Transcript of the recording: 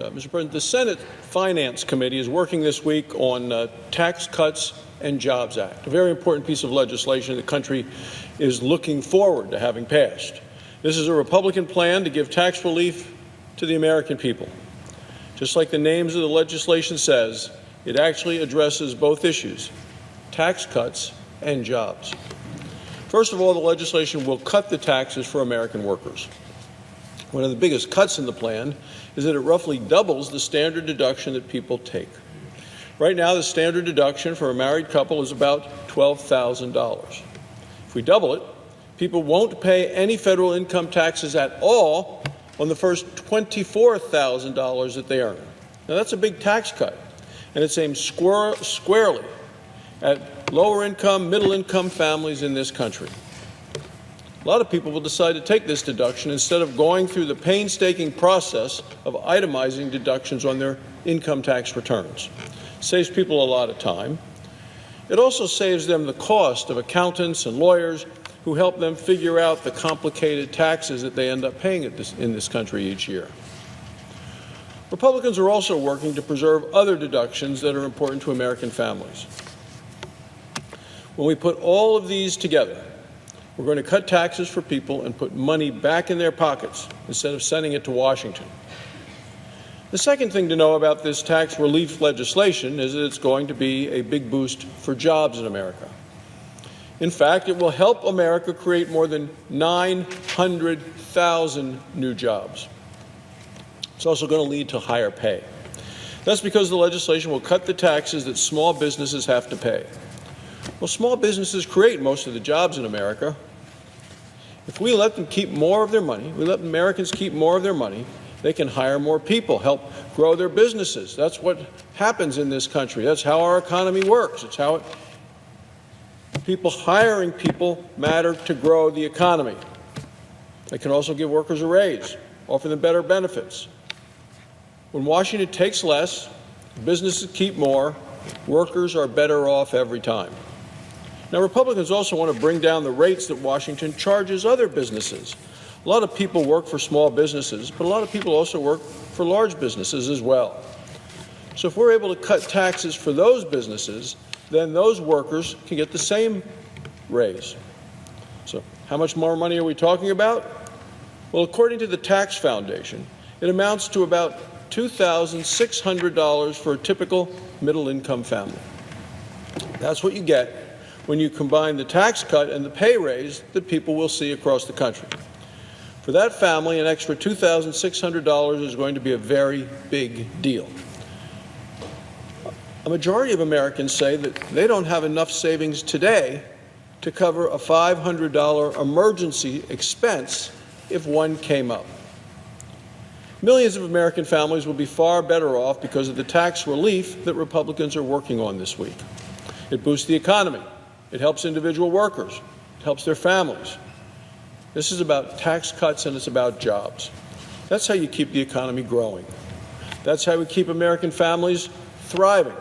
Mr. President, the Senate Finance Committee is working this week on Tax Cuts and Jobs Act, a very important piece of legislation the country is looking forward to having passed. This is a Republican plan to give tax relief to the American people. Just like the names of the legislation says, it actually addresses both issues, tax cuts and jobs. First of all, the legislation will cut the taxes for American workers. One of the biggest cuts in the plan is that it roughly doubles the standard deduction that people take. Right now, the standard deduction for a married couple is about $12,000. If we double it, people won't pay any federal income taxes at all on the first $24,000 that they earn. Now, that's a big tax cut, and it's aimed squarely at lower-income, middle-income families in this country. A lot of people will decide to take this deduction instead of going through the painstaking process of itemizing deductions on their income tax returns. It saves people a lot of time. It also saves them the cost of accountants and lawyers who help them figure out the complicated taxes that they end up paying in this country each year. Republicans are also working to preserve other deductions that are important to American families. When we put all of these together, we're going to cut taxes for people and put money back in their pockets instead of sending it to Washington. The second thing to know about this tax relief legislation is that it's going to be a big boost for jobs in America. In fact, it will help America create more than 900,000 new jobs. It's also going to lead to higher pay. That's because the legislation will cut the taxes that small businesses have to pay. Well, small businesses create most of the jobs in America. If we let them keep more of their money, we let Americans keep more of their money, they can hire more people, help grow their businesses. That's what happens in this country. That's how our economy works. It's how people hiring people matter to grow the economy. They can also give workers a raise, offer them better benefits. When Washington takes less, businesses keep more, workers are better off every time. Now, Republicans also want to bring down the rates that Washington charges other businesses. A lot of people work for small businesses, but a lot of people also work for large businesses as well. So if we're able to cut taxes for those businesses, then those workers can get the same raise. So how much more money are we talking about? Well, according to the Tax Foundation, it amounts to about $2,600 for a typical middle-income family. That's what you get when you combine the tax cut and the pay raise that people will see across the country. For that family, an extra $2,600 is going to be a very big deal. A majority of Americans say that they don't have enough savings today to cover a $500 emergency expense if one came up. Millions of American families will be far better off because of the tax relief that Republicans are working on this week. It boosts the economy. It helps individual workers. It helps their families. This is about tax cuts and it's about jobs. That's how you keep the economy growing. That's how we keep American families thriving.